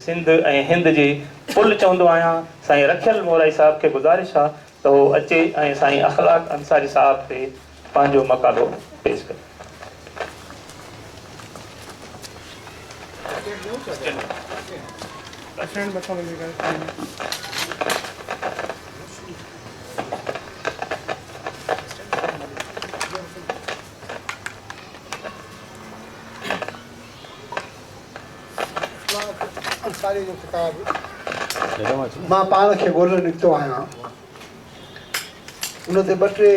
सिंध ऐं हिंद जी पुल चवंदो आहियां। साईं रखियल मोराई साहब खे गुज़ारिश आहे त उहो अचे ऐं साईं अख़लाक अंसारी साहब ते पंहिंजो मक़ालो पेश करे। अंसारी जो किताब मां पाण खे ॻोल्हण निकितो आहियां। उन ते ॿ टे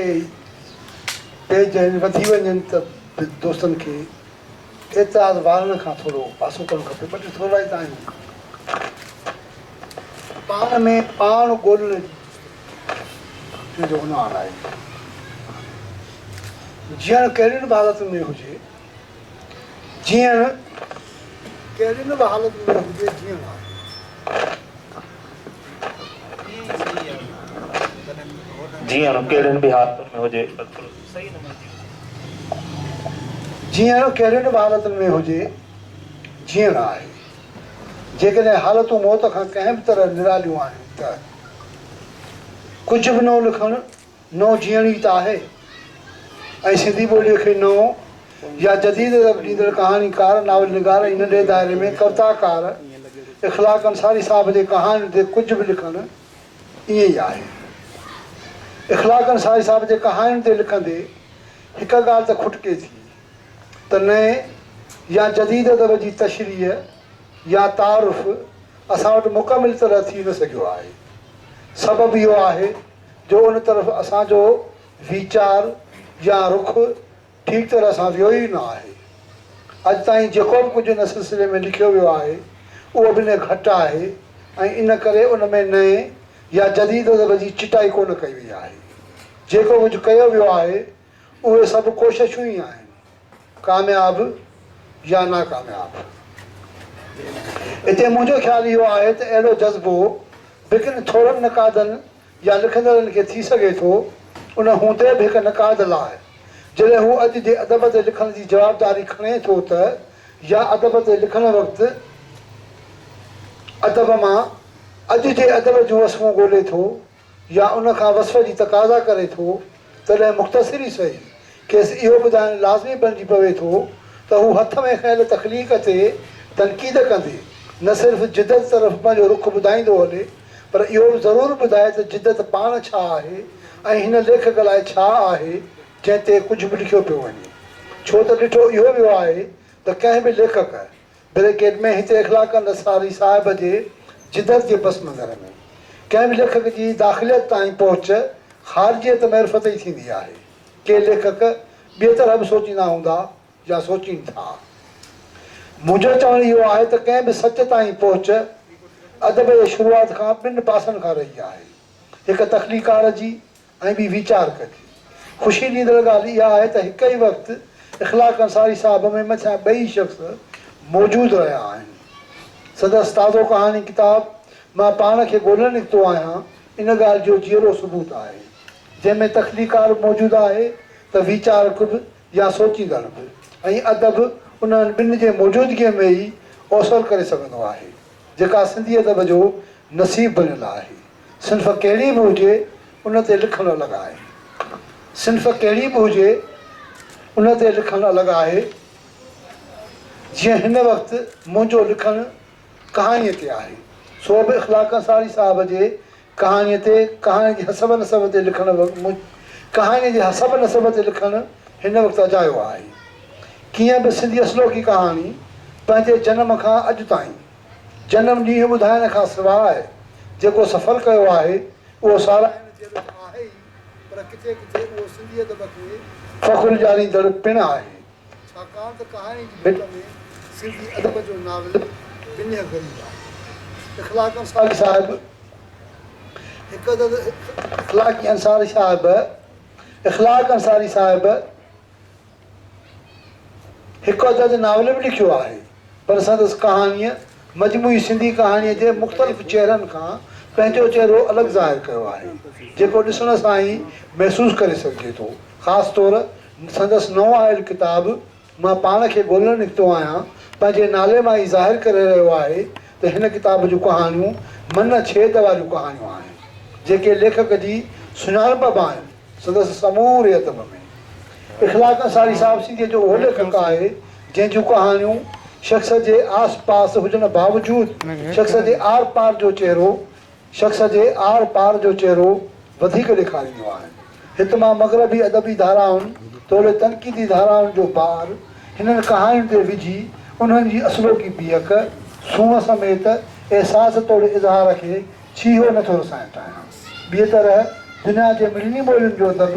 पेज वधी वञनि त दोस्तनि खे एतिराज़ वारनि खां थोरो पासो करणु खपे। ॿ टे थोरा ई त आहिनि। पाण में पाण ॻोल्हण जो उनवान आहे। जीअण कहिड़ियुनि बि हालतुनि में हुजे, जीअण कहिड़ियुनि बि हालतुनि में हुजे, जीअण आहे। जीअण कहिड़ियुनि बि हालतुनि में हुजे, जीअण कहिड़ियुनि बि हालतुनि में हुजे, जीअण आहे। जेकॾहिं हालतूं मौत खां कंहिं बि तरह निरालियूं आहिनि त कुझु बि नओं लिखणु नओं जीअण ई त आहे। ऐं सिंधी ॿोलीअ खे नओं या जदीद ॾींदड़ कहाणीकार, नावल निगार ऐं नंढे दायरे में कविताकार इख़लाक़ अंसारी साहिब जे कहाणियुनि ते कुझु बि लिखणु ईअं ई आहे। इख़लाक़ अंसारी साहिब जे कहाणियुनि ते लिखंदे हिकु ॻाल्हि त खुटके थी त नए या जदीद अदब जी तशरीह या तारुफ़ असां वटि मुकमिल तरह थी न सघियो आहे। सबबु इहो आहे जो उन तरफ़ असांजो वीचार या रुख ठीकु तरह सां वियो ई न आहे। अॼु ताईं जेको बि कुझु इन सिलसिले में लिखियो वियो आहे उहो बि न घटि आहे ऐं इन करे उन में नए या जदीद अदब जी चिटाई कोन कई वई आहे। जेको कुझु कयो वियो आहे उहे सभु कोशिशूं ई आहिनि, कामयाब या नाकामयाब। हिते मुंहिंजो ख़्यालु इहो आहे त अहिड़ो जज़्बो बिकिन थोरनि नक़ादनि या लिखंदड़नि खे थी सघे थो। उन हूंदे बि हिकु नक़ाद लाइ जॾहिं हू अॼु जे अदब ते लिखण जी जवाबदारी खणे थो त या अदब ते लिखण वक़्तु अदब मां अॼु जे अदब जूं वसफ़ूं ॻोल्हे थो या उन खां वसफ़ जी तक़ाज़ा करे थो, तॾहिं मुख़्तसिर ई सही खेसि इहो ॿुधाइणु लाज़मी बणिजी पवे थो त हू हथ में खयल तख़लीक़ ते तनक़ीद कंदे न सिर्फ़ु जिदत तरफ़ पंहिंजो रुख़ ॿुधाईंदो हले, पर इहो बि ज़रूरु ॿुधाए त जिदत पाण छा आहे ऐं हिन लेखक लाइ छा आहे जंहिं ते कुझु बि लिखियो पियो वञे। छो त ॾिठो इहो वियो आहे त कंहिं बि लेखक ब्रैकेट में हिते इख़लाक़ अंसारी साहिब जे जिदत जे पस मंज़र में कंहिं बि लेखक जी दाख़िलियत ताईं पहुच ख़ारिजियत मरिफ़त ई थींदी आहे। के लेखक ॿिए तरह बि सोचींदा हूंदा या सोचीनि था। मुंहिंजो चवणु इहो आहे त कंहिं बि सच ताईं पहुच अदब जे शुरूआत खां ॿिनि पासनि खां रही आहे, हिकु तख़लीकार जी ऐं ॿी वीचारक जी। ख़ुशी ॾींदड़ ॻाल्हि इहा आहे त हिकु ई वक़्तु इख़लाक़ अंसारी साहिब में मथां ॿई शख़्स मौजूदु रहिया आहिनि। संदसि ताज़ो कहाणी किताब मां पाण खे ॻोल्हण निकितो आहियां इन ॻाल्हि जो जीअरो सबूत आहे। जंहिंमें तख़लीकार मौजूदु आहे त वीचारक बि या सोचींदड़ बि ऐं अदब उन्हनि ॿिनि जे मौजूदगीअ में ई अवसर करे सघंदो आहे, जेका सिंधी अदब जो नसीब बणियलु आहे। सिन्फ़ कहिड़ी बि हुजे उन ते लिखणु अलॻि आहे। सिन्फ़ कहिड़ी बि हुजे उन ते लिखणु अलॻि आहे। जीअं हिन वक़्तु मुंहिंजो लिखणु कहाणीअ ते आहे, सो बि इख़लाक़ अंसारी साहिब जे कहाणीअ ते कहाणी जी हसब नसब ते लिखणु कहाणीअ जे हसब नसब ते लिखणु हिन वक़्तु अजायो आहे। कीअं बि सिंधी असलोकी कहाणी पंहिंजे जनम खां अॼु ताईं जनम ॾींहुं ॿुधाइण खां सवाइ जेको सफ़र कयो आहे उहो साराहिण जहिड़ो आहे ई, पर किथे किथे उहो सिंधी अदब खे फ़ख़्रु ॾियारींदड़ पिणु आहे। छाकाणि त कहाणी जी भिट में सिंधी अदब जो नाविल बिन्य ग़रीब आहे। इख़लाक़ अंसारी साहिब इख़लाक़ अंसारी साहिब हिकु अदद नाविल बि लिखियो आहे, पर संदसि कहाणीअ मजमूई सिंधी कहाणीअ जे मुख़्तलिफ़ चहिरनि खां पंहिंजो चहिरो अलॻि ज़ाहिर कयो आहे, जेको ॾिसण सां ई महसूसु करे सघिजे थो। ख़ासि तौरु संदसि नओं आयल किताब मां पाण खे ॻोल्हण निकितो आहियां पंहिंजे नाले मां ई ज़ाहिर करे रहियो आहे त त हिन किताब जूं कहाणियूं मन छेद वारियूं कहाणियूं आहिनि जेके लेखक जी सुञाणप बि आहिनि संदसि समूरे अदब में। इख़लाक़ अंसारी साहिबु सिंधीअ जो उहो लेखक आहे जंहिं जूं कहाणियूं शख़्स जे आस पास हुजण बावजूदि शख़्स जे आर पार जो चहिरो वधीक ॾेखारींदो आहे। हिते मां मग़रबी अदबी धाराउनि तोड़े तनक़ीदी धाराउनि जो भार हिननि कहाणियुनि ते विझी उन्हनि जी असलोकी बीहक सूंहं समेत अहसास तोड़े इज़हार खे छीहो नथो रसाइणु चाहियां। ॿिए तरह दुनिया जे मिलनी ॿोलियुनि जो अदब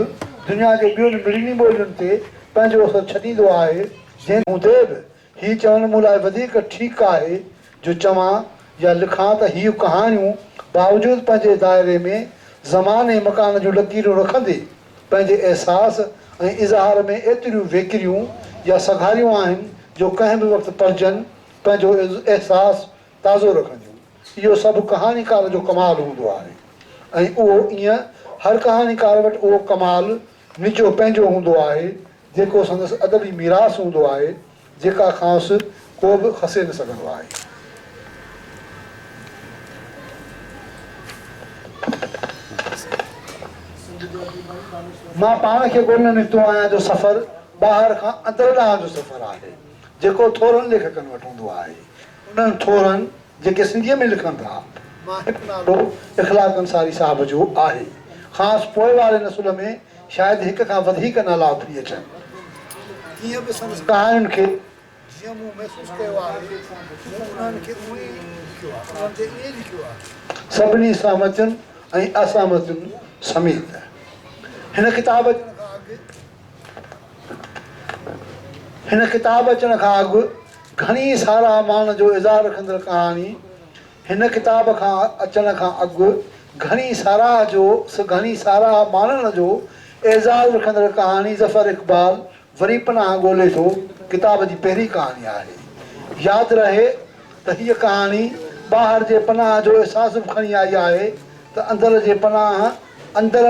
दुनिया जे ॿियुनि मिलनी ॿोलियुनि ते पंहिंजो असरु छॾींदो आहे जंहिं हूंदे बि हीउ चवण मूं लाइ वधीक ठीकु आहे जो चवां या लिखां त हीअ कहाणियूं बावजूदि पंहिंजे दाइरे में ज़माने मकान जूं लकीरूं रखंदे पंहिंजे अहसास ऐं इज़हार में एतिरियूं वेकिरियूं या सघारियूं आहिनि जो कंहिं बि वक़्तु पढ़जनि पंहिंजो अहसास ताज़ो रखंदियूं। इहो सभु कहाणीकार जो कमाल हूंदो आहे ऐं उहो ईअं हर कहाणीकार वटि उहो कमाल निजो पंहिंजो हूंदो आहे जेको संदसि अदबी मीरास हूंदो आहे जेका खांसि को बि खसे न सघंदो आहे। मां पाण खे ॻोल्हण निकितो आहियां जो सफ़र ॿाहिरि खां अंदरि ॾांहुं जो सफ़र आहे जेको थोरनि लेखकनि वटि हूंदो आहे। उन्हनि थोरनि जेके सिंधीअ में लिखनि था मां हिकु नालो इख़लाक़ अंसारी साहिब जो आहे। ख़ासि पोइ वारे नसुल में शायदि हिक खां वधीक नाला उभरी अचनि। ईअं बि संदसि कहाणियुनि खे जीअं मूं महसूसु कयो आहे उन्हनि खे उहो ई लिखियो आहे उन्हनि ते ईअं लिखियो आहे सभिनी सहमतियुनि ऐं असहमतियुनि समेत। हिन किताब अचण खां अॻु घणी सारा मान जो इज़हार रखंदड़ कहाणी हिन किताब खां अचण खां अॻु घणी सारा मानण जो एज़ाज़ रखंदड़ कहाणी ज़फ़र इक़बाल वरी पनाह ॻोल्हे थो किताब जी पहिरीं कहाणी आहे। यादि रहे त हीअ कहाणी ॿाहिरि जे पनाह जो अहसासु बि खणी आई आहे त अंदर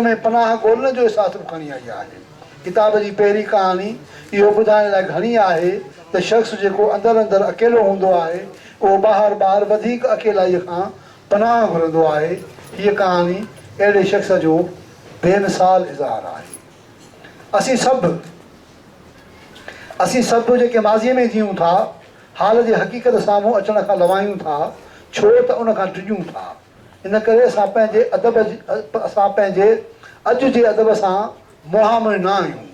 में पनाह ॻोल्हण जो अहसासु बि खणी आई आहे। किताब जी पहिरीं कहाणी इहो ॿुधाइण लाइ घणी आहे त शख़्स जेको अंदरि अकेलो हूंदो आहे उहो ॿाहिरि वधीक अकेलाईअ खां पनाह घुरंदो आहे। हीअ कहाणी अहिड़े शख़्स जो बेमिसाल इज़हार आहे। असीं सभु जेके माज़ीअ में जीऊं था हाल जे हक़ीक़त साम्हूं अचण खां लवायूं था छो त उन खां डिॼूं था। इन करे असां पंहिंजे अॼु जे अदब सां मुहामिर न आहियूं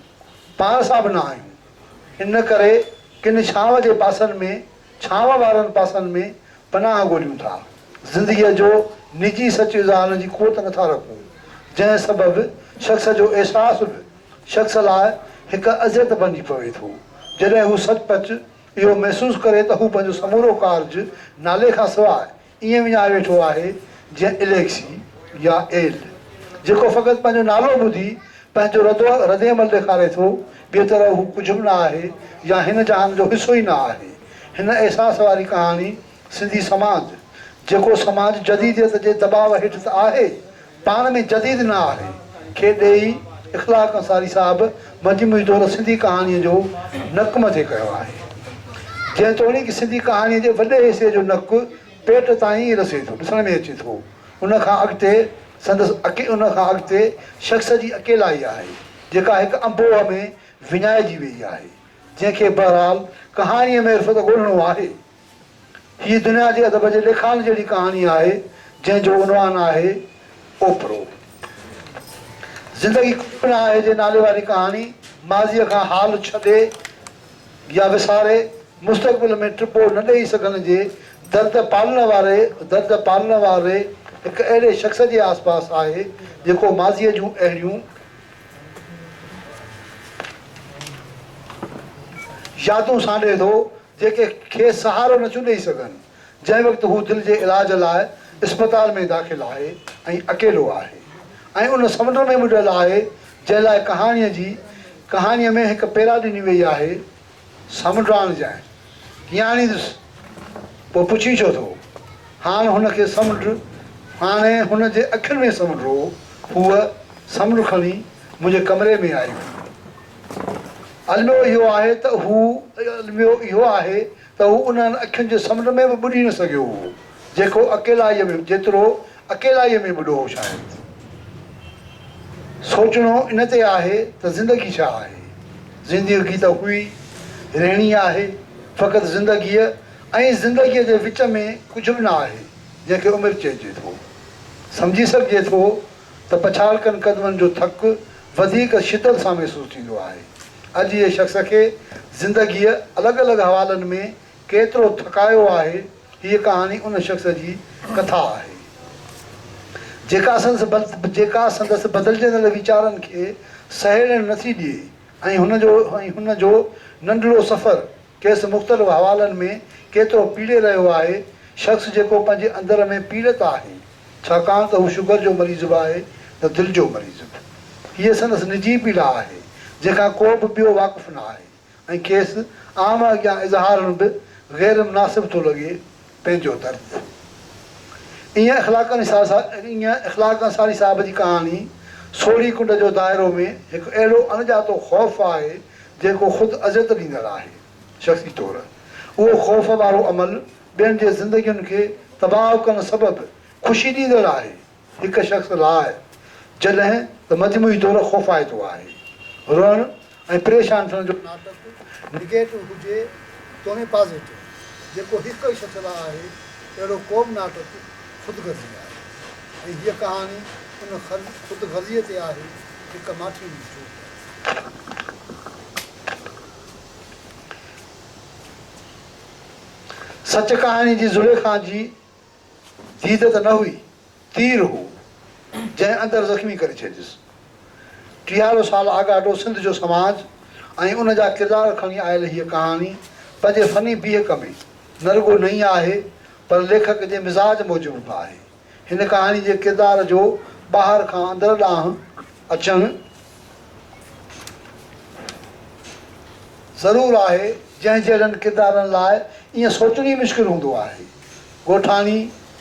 पाण सां बि न आहियूं। इन करे किन छांव वारनि पासनि में पनाह ॻोल्हियूं था ज़िंदगीअ जो निजी सच इज़हारण जी क़ुवत नथा रखूं जंहिं सबबि शख़्स जो अहसासु बि शख़्स लाइ हिकु अज़ियत बणिजी पवे थो। जॾहिं हू सचपचु इहो महसूसु करे त हू पंहिंजो समूरो कार्ज नाले खां सवाइ ईअं विञाए वेठो आहे जीअं इलेक्सी या एल जेको फ़क़ति पंहिंजो नालो ॿुधी पंहिंजो रदेमल ॾेखारे थो। ॿिए तरह हू कुझु बि न आहे या हिन जहान जो हिसो ई न आहे। हिन अहसास वारी कहाणी सिंधी समाज जेको समाज जदीदियत जे दबाव हेठि त आहे पाण में जदीद न आहे खे ॾेई इख़लाक़ अंसारी साहिबु मजमूई तौरु सिंधी कहाणीअ जो नक मथे कयो आहे। जंहिं तोड़ीक़ सिंधी कहाणीअ जे वॾे हिसे जो नक पेट ताईं रसे थो ॾिसण में अचे थो। उन खां अॻिते शख़्स जी अकेलाई आहे जेका हिकु अंबोह में विञाइजी वई आहे जंहिंखे बहरहाल कहाणीअ में इर्फ़त ॻोल्हणो आहे। हीअ दुनिया जे अदब जे लेखान जहिड़ी कहाणी आहे जंहिंजो उनवान आहे ओपरो। ज़िंदगी कुझु न आहे जे नाले वारी कहाणी माज़ीअ खां हाल छॾे या विसारे मुस्तक़बिल में टिपो न ॾेई सघण जे दर्द पालण वारे हिकु अहिड़े शख़्स जे आस पास आहे जेको माज़ीअ जूं अहिड़ियूं यादूं सांॾे थो जेके खेसि सहारो नथियूं ॾेई सघनि। जंहिं वक़्तु हू दिलि जे इलाज लाइ इस्पताल में दाख़िल आहे ऐं अकेलो आहे ऐं उन समुंड में ॿुॾल आहे जंहिं लाइ कहाणीअ में हिकु पेरा ॾिनी वई आहे समुंडाण जाए कीअं आणींदुसि। पोइ पुछी छो थो हाणे हुनजे अखियुनि में समुंड हो। हूअ समुंड खणी मुंहिंजे कमरे में आई। अलमियो इहो आहे त हू उन्हनि अखियुनि जे समुंड में बि ॿुॾी न सघियो हो जेको अकेलाईअ में जेतिरो अकेलाईअ में ॿुॾो हो शायदि। सोचणो इन ते आहे त ज़िंदगी छा आहे। ज़िंदगी त हुई रहणी आहे, फ़क़ति ज़िंदगीअ ऐं ज़िंदगीअ जे विच में कुझु बि न आहे जंहिंखे उमिरि चइजे थो। सम्झी सघिजे थो त पछाड़कनि क़दमनि जो थकु वधीक शिदत सां महसूसु थींदो आहे। अॼु जे शख़्स खे ज़िंदगीअ अलॻि अलॻि हवालनि में केतिरो थकायो आहे, हीअ कहाणी उन शख़्स जी कथा आहे जेका संदसि बदिलजंदड़ वीचारनि खे सहेड़णु नथी ॾिए ऐं हुनजो नंढिड़ो सफ़र केसि मुख़्तलिफ़ हवालनि में केतिरो पीड़े रहियो आहे। शख़्स जेको पंहिंजे अंदर में पीड़ित आहे, छाकाणि त हू शुगर जो मरीज़ बि आहे त दिलि जो मरीज़ बि। हीअ संदसि निजी पीड़ा आहे जंहिंखां को बि ॿियो वाक़ुफ़ु न आहे ऐं खेसि आम अॻियां इज़हारण बि ग़ैर मुनासिब थो लॻे पंहिंजो दर्द। ईअं इख़्लाक़ अंसारी साहिब जी कहाणी सोढ़ी कुंड जो दाइरो में हिकु अहिड़ो अणॼातो ख़ौफ़ आहे जेको ख़ुदि अज़ियत ॾींदड़ आहे। शख़्सी तौरु उहो ख़ौफ़ वारो अमल ॿियनि जे ज़िंदगियुनि खे तबाह करणु सबबु ख़ुशी ॾींदड़ आहे हिकु शख़्स लाइ, जॾहिं त मजमूई तौरु ख़ौफ़ाइतो आहे। रोअणु ऐं परेशान थियण जो नाटक निगेटिव हुजे तोणे पॉज़िटिव, जेको हिकु ई शख़्स लाइ आहे, अहिड़ो को बि नाटक ख़ुदिगर्ज़ी आहे। ऐं हीअ कहाणी उन ख़ुदिगर्ज़ीअ ते आहे हिकु माठी जो। सच कहाणी जी ज़ुलेखा जी दीद त न हुई, तीर हो जंहिं अंदरि ज़ख़्मी करे छॾियुसि। 43 साल आगाडो सिंध जो समाज ऐं उन जा किरदार खणी आयल हीअ कहाणी पंहिंजे फ़नी बीहक में न रुॻो नई आहे पर लेखक जे मिज़ाज मूजिबि बि आहे। हिन कहाणी जे किरदार जो ॿाहिरि खां अंदरि ॾांहुं अचणु ज़रूरु आहे, जंहिं जहिड़नि किरदारनि लाइ ईअं सोचणु ई मुश्किल हूंदो आहे। ॻोठाणी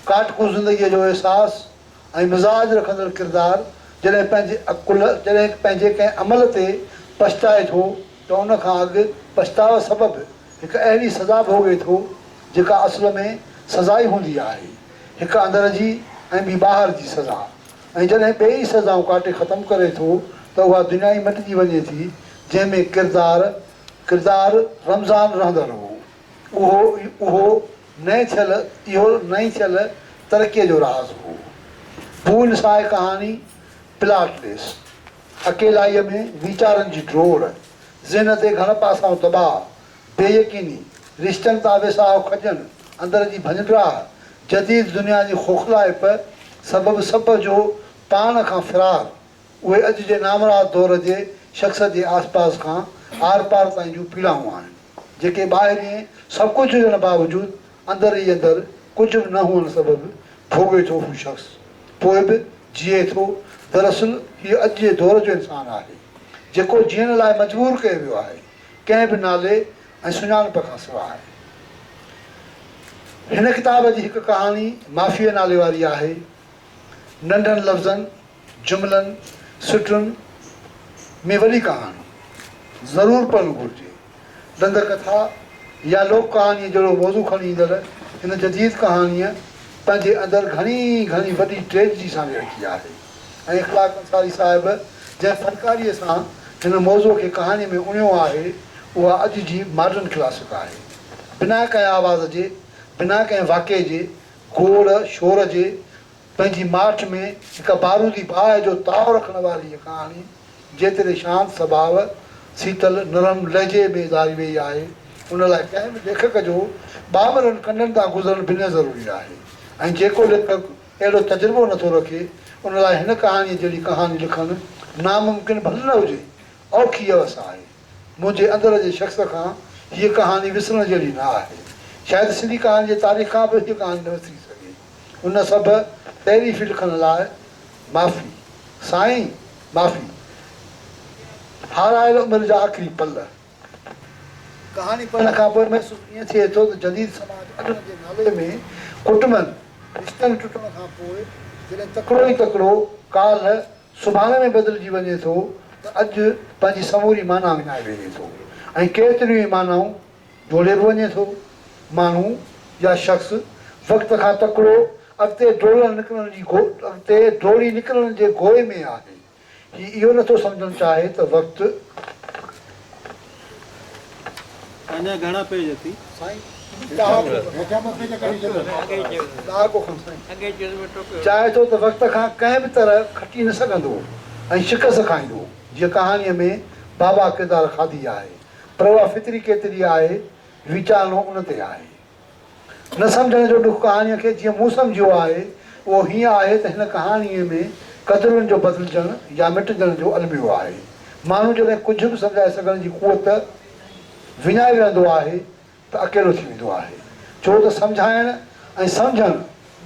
काटकू ज़िंदगीअ जो अहसासु ऐं मिज़ाज रखंदड़ किरदारु जॾहिं पंहिंजे कंहिं अमल ते पछताए थो त उन खां अॻु पछताव सबबु हिकु अहिड़ी सज़ा भोॻे थो जेका असुल में सज़ा ई हूंदी आहे, हिकु अंदर जी ऐं ॿी ॿाहिरि जी सज़ा। ऐं जॾहिं ॿई सज़ाऊं काटे ख़तमु करे थो त उहा दुनिया ई मटिजी वञे थी जंहिंमें किरदारु रमज़ान रहंदड़ हो। इहो नई थियल तरक़ीअ जो राज़ हो। भूल साए कहाणी प्लाटलेस, अकेलाईअ में वीचारनि जी ड्रोड़, ज़हन ते घण पासां दॿाउ, बेयकीनी, रिश्तनि तां वेसाह खॼनि, अंदर जी भंजराह, जदीद दुनिया जी खोखलाइप सबबु सभ जो पाण खां फ़िरार, उहे अॼु जे नामराद दौर जे शख़्स जे आसपास खां आर पार ताईं जूं पीड़ाऊं आहिनि जेके ॿाहिरि सभु कुझु हुजण बावजूदि अंदरि ई अंदरि कुझु बि न हुअण सबबु भोॻे थो हू शख़्स, पोइ बि जिए थो। दरअसल हीअ अॼु जे दौर जो इंसानु आहे जेको जीअण लाइ मजबूर कयो वियो आहे कंहिं बि नाले ऐं सुञाणप खां सवाइ। हिन किताब जी हिकु कहाणी माफ़ीअ नाले वारी आहे। नंढनि लफ़्ज़नि, जुमिलनि, सिटुनि में वॾी कहाणी ज़रूरु पढ़णु घुरिजे। ॾंद कथा या लोक कहाणीअ जहिड़ो मौज़ू खणी ईंदड़ हिन जदीद कहाणीअ पंहिंजे अंदरि घणी वॾी ट्रेजेडी सां रखी आहे ऐं इख़्लाक़ अंसारी साहिब जंहिं फ़नकारीअ सां हिन मौज़ूअ खे कहाणीअ में उणियो आहे उहा अॼु जी मॉडर्न क्लासिक आहे। बिना कंहिं आवाज़ जे, बिना कंहिं वाक़े जे, गोड़ शोर जे, पंहिंजी माठ में हिकु बारूदी बाहि जो ताव रखण वारी हीअ कहाणी जेतिरे शांत स्वभाव, शीतल नरम लहजे में ज़ारी वई आहे, उन लाइ कंहिं बि लेखक जो ॿावरनि कन्ननि तां गुज़रणु बिना ज़रूरी आहे। ऐं जेको लेखक अहिड़ो तजुर्बो नथो रखे उन लाइ हिन कहाणीअ जहिड़ी कहाणी लिखणु नामुमकिन भले न हुजे, औखी अवस्था आहे। मुंहिंजे अंदर जे शख़्स खां हीअ कहाणी विसरण जहिड़ी न आहे। शायदि सिंधी कहाणी जे तारीख़ खां बि हीअ कहाणी न विसरी सघे। उन सभु तारीफ़ लिखण लाइ माफ़ी साईं, माफ़ी। हारायल उमिरि जा आख़िरी पल। कहाणी पढ़ण खां पोइ महसूसु ईअं थिए थो त जदीद समाज अॾण जे नाले में कुटुंबनि रिश्तनि टुटण खां पोइ जॾहिं तकिड़ो ई तकिड़ो काल्ह सुभाणे में बदिलजी वञे थो त अॼु पंहिंजी समूरी माना विञाए वेहे थो ऐं केतिरियूं ई मानाऊं ढोले बि वञे थो। माण्हू या शख़्स वक़्त खां तकिड़ो अॻिते डोड़ी निकिरण जे गोए में आहे। ही इहो नथो सम्झणु चाहे त वक़्तु अञा घणा पेज थी चाहे थो त वक़्त खां कंहिं बि तरह खटी न सघंदो ऐं शिकस्त खाईंदो। जीअं कहाणीअ में बाबा किरदारु खाधी आहे, प्रवाह फितरी केतिरी आहे, वीचारणो उन ते आहे। न सम्झण जो ॾुख कहाणीअ खे जीअं मूं सम्झियो आहे उहो हीअं आहे त हिन कहाणीअ में क़दरुनि जो बदिलजणु या मिटजण जो अलमियो आहे। माण्हू जॾहिं कुझु बि सम्झाए सघण जी कुवत विञाए वेहंदो आहे त अकेलो थी वेंदो आहे, छो त सम्झाइण ऐं सम्झणु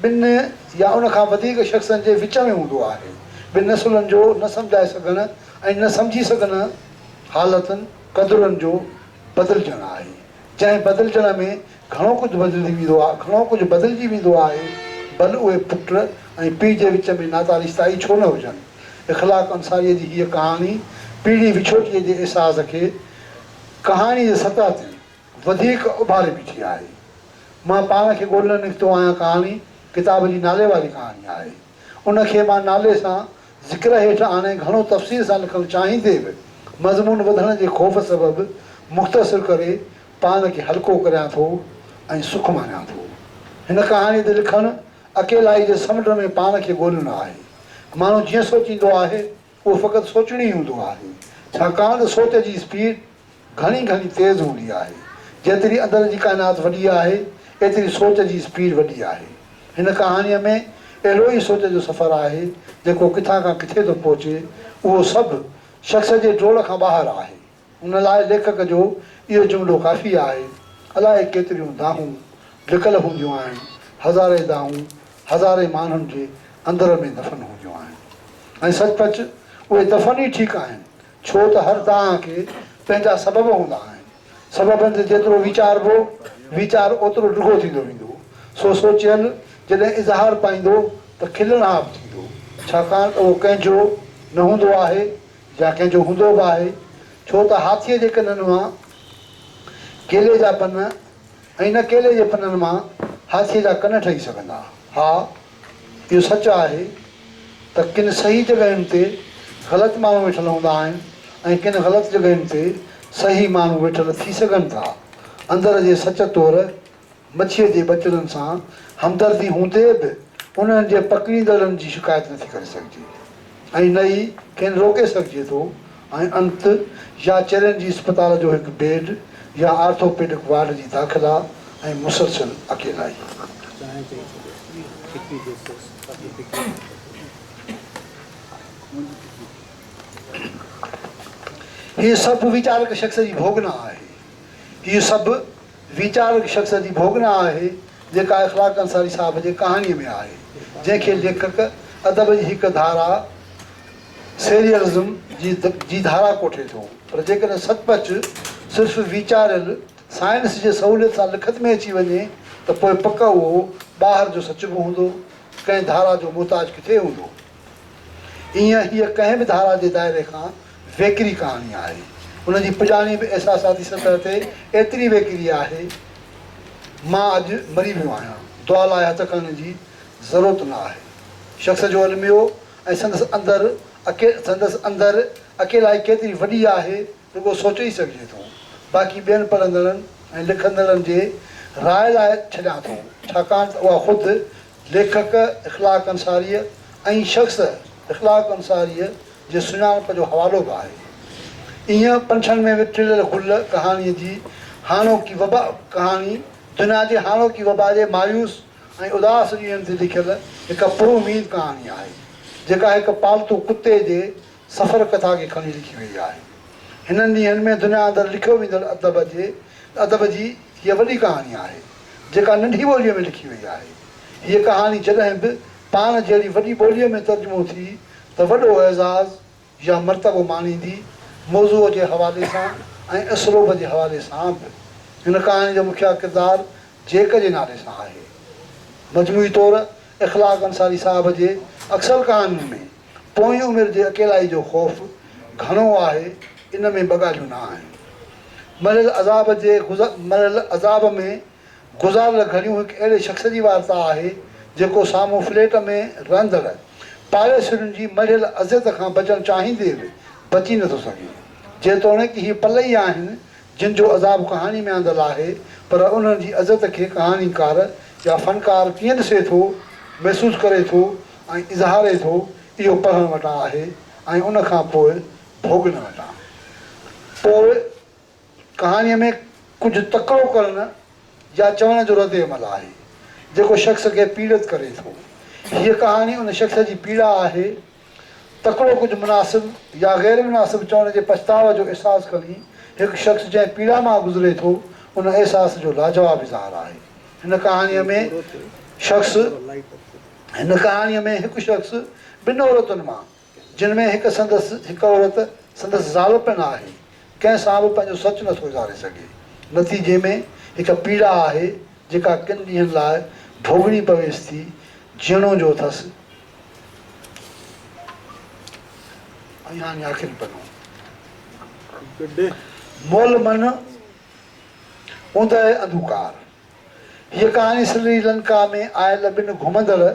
ॿिनि या उन खां वधीक शख़्सनि जे विच में हूंदो आहे। ॿिनि नसुलनि जो न सम्झाए सघनि ऐं न सम्झी सघनि हालतुनि क़दरुनि जो बदिलजणु आहे, जंहिं बदिलजण में घणो कुझु बदिलजी वेंदो आहे, घणो कुझु बदिलजी वेंदो आहे। भले उहे पुट ऐं पीउ जे विच में नाता रिश्ता ई छो न हुजनि। इख़लाक़ अंसारीअ जी हीअ कहाणी पीढ़ी विछोटीअ जे अहसास खे कहाणी जे सतह ते वधीक उभारे बीठी आहे। मां पाण खे ॻोल्हणु निकितो आहियां। कहाणी किताब जी नाले वारी कहाणी आहे। उनखे मां नाले सां ज़िक्र हेठि आणे घणो तफ़सील सां लिखणु चाहींदे बि मज़मून वधण जे ख़ौफ़ सबबि मुख़्तसिर करे पाण खे हल्को करियां थो ऐं सुख मानियां थो। हिन कहाणी ते लिखणु अकेलाई जे समुंड में पाण खे ॻोल्हणु आहे। माण्हू जीअं सोचींदो आहे उहो फ़क़ति सोचणु ई हूंदो आहे, छाकाणि त सोच जी स्पीड घणी घणी तेज़ हूंदी आहे। जेतिरी अंदरि जी काइनात वॾी आहे एतिरी सोच जी स्पीड वॾी आहे। हिन कहाणीअ में अहिड़ो ई सोच जो सफ़रु आहे जेको किथां खां किथे थो पहुचे। उहो सभु शख़्स जे ड्रोल खां ॿाहिरि आहे। उन लाइ लेखक जो इहो जुमिलो काफ़ी आहे। अलाए केतिरियूं दाहूं लिकल हूंदियूं आहिनि, हज़ारे दाहूं हज़ारे माण्हुनि जे अंदर में दफ़न हूंदियूं आहिनि। ऐं सचपच उहे दफ़न ई ठीकु आहिनि, छो त हर दाह खे पंहिंजा सबब हूंदा आहिनि। सबबनि ते जेतिरो वीचारबो वीचार ओतिरो ॾुखो थींदो वेंदो। सो सोचियल जॾहिं इज़हार पाईंदो त खिलणाप थींदो, छाकाणि त उहो कंहिंजो न हूंदो आहे या कंहिंजो हूंदो बि आहे। छो त हाथीअ जे कननि मां केले जा पन ऐं न केले जे पननि मां हाथीअ जा कन ठही सघंदा। हा, इहो सच आहे त किन सही जॻहियुनि ते ग़लति माण्हू वेठल हूंदा आहिनि ऐं किन ग़लति जॻहियुनि ते सही माण्हू वेठल थी सघनि था। अंदर जे सच तौरु मच्छीअ जे बचड़नि सां हमदर्दी हूंदे बि उन्हनि जे पकड़ींदड़नि जी शिकायत नथी करे सघिजे ऐं न ई खेनि रोके सघिजे थो। ऐं अंत या चेरनि जी अस्पताल जो हिकु बेड या आर्थोपेडिक वार्ड जी दाख़िला ऐं मुसलसिल अकेलाई। हीअ सभु वीचारक शख़्स जी भोगना आहे। हीअ सभु वीचारक शख़्स जी भोगना आहे जेका इख़लाक़ अंसारी साहिब जे कहाणीअ में आहे, जंहिंखे लेखक अदब जी हिकु धारा सेरियलिज़म जी धारा कोठे थो। पर जेकॾहिं सचपच सिर्फ़ु वीचारियल साइंस जे सहूलियत सां लिखत में अची वञे त पोइ पक उहो ॿाहिरि जो सच बि हूंदो, कंहिं धारा जो मुहताज किथे हूंदो। ईअं हीअ कंहिं बि धारा जे दाइरे खां वेकिरी कहाणी आहे। उनजी पुॼाणी बि अहसासाती सतह ते एतिरी वेकिरी आहे। मां अॼु मरी वियो आहियां, दुआ लाइ हथ खणण जी ज़रूरत न आहे। शख़्स जो अलमियो ऐं संदसि अंदरि अकेलाई केतिरी वॾी आहे रुॻो सोचे ई सघिजे थो। बाक़ी ॿियनि पढ़ंदड़नि ऐं लिखंदड़नि जे राय लाइ छॾियां थो, छाकाणि त उहा ख़ुदि लेखक इख़लाक़ अंसारीअ ऐं शख़्स इख़लाक़ अंसारीअ जे सुञाणप जो हवालो बि आहे। ईअं पंछनि में विटिलियल गुल कहाणीअ जी हाणोकी वबा कहाणी दुनिया जे हाणोकी वबा जे मायूस ऐं उदास ॾींहंनि ते लिखियल हिकु पुरुमीद कहाणी आहे, जेका हिकु पालतू कुते जे सफ़र कथा खे खणी लिखी वई आहे। हिननि ॾींहंनि में दुनिया अंदरि लिखियो वेंदड़ अदब जी हीअ वॾी कहाणी आहे जेका नंढी ॿोलीअ में लिखी वई आहे। हीअ कहाणी जॾहिं बि पाण जहिड़ी वॾी ॿोलीअ में तर्जुमो थी त वॾो एज़ाज़ या मर्तबो माणींदी मौज़ूअ जे हवाले सां ऐं असलोब जे हवाले सां बि। हिन कहाणी जो मुखिया किरदारु जेक जे नाले सां आहे। मजमूई तौरु इख़लाक़ अंसारी साहिब जे अक्सर कहाणियुनि में पोइ उमिरि जे अकेलाई जो ख़ौफ़ घणो आहे। इन में ॿ ॻाल्हियूं न आहिनि। मरियल अज़ाब में गुज़ारियल घड़ियूं हिकु अहिड़े शख़्स जी वार्ता आहे जेको साम्हूं फ्लैट में रहंदड़ पाड़ेसियुनि जी मरियल अज़त खां बचणु चाहींदे बि बची नथो सघे। जेतोणीकि हीअ पलई आहिनि जिन जो अज़ाब कहाणी में आंदल आहे, पर उन्हनि जी अज़त खे कहाणीकार या फ़नकार कीअं ॾिसे थो, महसूसु करे थो ऐं इज़हारे थो, इहो पढ़णु वटां आहे ऐं उन खां पोइ भोॻणु वटां। पोइ कहाणीअ में कुझु तकिड़ो करणु या चवण जो रद्द अमल आहे जेको शख़्स खे पीड़ित करे थो। हीअ कहाणी उन शख़्स जी पीड़ा आहे। तकिड़ो कुझु मुनासिब या ग़ैर मुनासिब चवण जे पछताव जो अहसासु खणी हिकु शख़्स जंहिं पीड़ा मां गुज़रे थो, उन अहसास जो लाजवाब इज़हार आहे। हिन कहाणीअ में हिकु शख़्स ॿिनि औरतुनि मां, जिन में हिकु औरत संदसि ज़ाल पिणु आहे, कंहिं सां बि पंहिंजो सचु नथो इज़ारे सघे। नतीजे में हिकु पीड़ा आहे जेका किन ॾींहंनि लाइ भोॻणी पवेसि थी। जीअणो जो अथसि। ऐं हाणे आख़िरी पनो मोल मन ऊंदहि अंधकार। हीअ कहाणी श्रीलंका में आयल ॿिनि घुमंदड़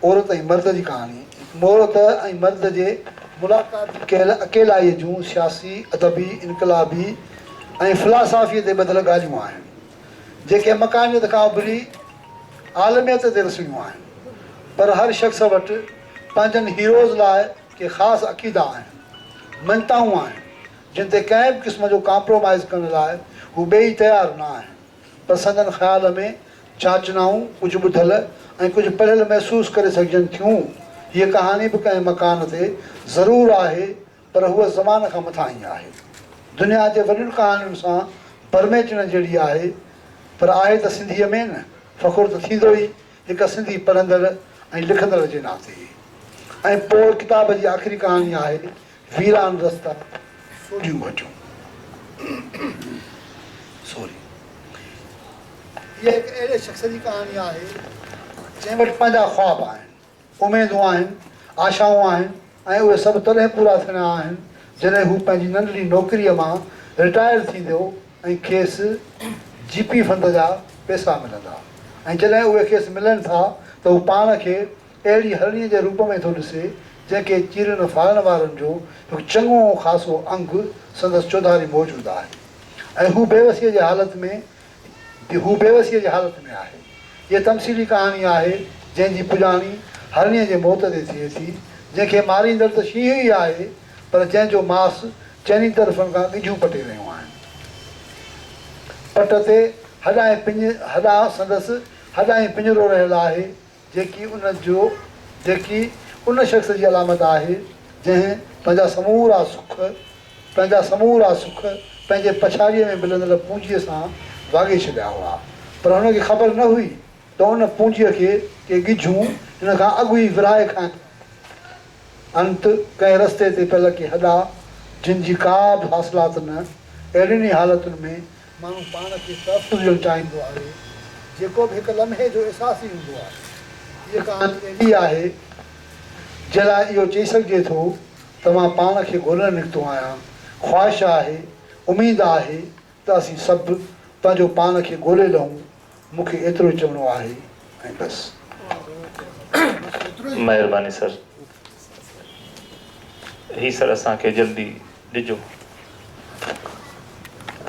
औरत ऐं मर्द जी कहाणी। औरत ऐं मर्द जे मुलाक़ात कयल अकेलाईअ जूं सियासी, अदबी, इनकलाबी ऐं फिलासाफ़ीअ ते ॿधल ॻाल्हियूं आहिनि, जेके मकानियत खां उभरी आलमियत ते रसणियूं आहिनि। पर हर शख़्स वटि पंहिंजनि हीरोज़ लाइ के ख़ासि अक़ीदा आहिनि, मञताऊं आहिनि, जिन ते कंहिं बि क़िस्म जो कॉम्प्रोमाइज़ करण लाइ हू ॿेई तयारु न आहिनि। पर संदन ख़्याल में जाचनाऊं कुझु ॿुधल ऐं कुझु पढ़ियल महसूसु करे सघजनि थियूं। हीअ कहाणी बि कंहिं मकान ते ज़रूरु आहे, पर हूअ ज़मान खां मथां ई आहे। दुनिया जे वॾियुनि कहाणियुनि सां भरमे अचण जहिड़ी आहे, पर आहे त सिंधीअ में न। फ़ख़ुरु त थींदो ई हिकु सिंधी पढ़ंदड़ ऐं लिखंदड़ जे नाते। ऐं पोइ किताब जी आख़िरी कहाणी आहे वीरान रस्ता सोढ़ियूं भॼूं। सॉरी, इहा हिकु अहिड़े शख़्स जी कहाणी आहे जंहिं वटि पंहिंजा ख़्वाब आहिनि, उमेदूं आहिनि, आशाऊं आहिनि, ऐं उहे सभु तॾहिं पूरा थियणा आहिनि जॾहिं हू पंहिंजी नंढड़ी नौकिरीअ मां रिटायर थींदो ऐं खेसि जीपी फंड जा पैसा मिलंदा। ऐं जॾहिं उहे खेसि मिलनि था त हू पाण खे अहिड़ी हरणीअ जे रूप में थो ॾिसे जंहिंखे चीरनि फाड़ण वारनि जो हिकु चङो ख़ासो अंग संदसि चौधारी मौजूदु आहे। ऐं हू बेवसीअ जी हालति में आहे। इहा तमसीली कहाणी आहे जंहिंजी पुॼाणी हरणीअ जे मौत ते थिए थी, जंहिंखे मारींदड़ त शींहं ई आहे, पर जंहिंजो मांस चइनी तरफ़नि खां ॻिजूं पटे रहियूं आहिनि। पट ते संदसि हॾाई पिंजरो रहियलु आहे, जेकी उन शख़्स जी अलामत आहे जंहिं पंहिंजा समूरा सुख पंहिंजे पछाड़ीअ में मिलंदड़ पूंजीअ सां वागे छॾिया हुआ। पर हुनखे ख़बर न हुई त उन पूंजीअ खे के ॻिजूं हिन खां अॻु ई विराए खां अंत कंहिं रस्ते ते पियल के हॾा, जिन जी का बि हासिलात न। अहिड़ियुनि ई हालतुनि में माण्हू पाण खे तहफ़ुज़ ॾियणु चाहींदो आहे, जेको बि हिकु लम्हे जो अहसासु ई हूंदो आहे। हीअ कहाणी अहिड़ी आहे जंहिं लाइ इहो चई सघिजे थो त मां पाण खे ॻोल्हणु निकितो आहियां। ख़्वाहिश आहे, उमेद आहे त असीं सभु पंहिंजो पाण खे ॻोल्हे लहूं। मूंखे एतिरो ई चवणो आहे ऐं बसि। महिरबानी सर। ही सर असांखे जल्दी ॾिजो।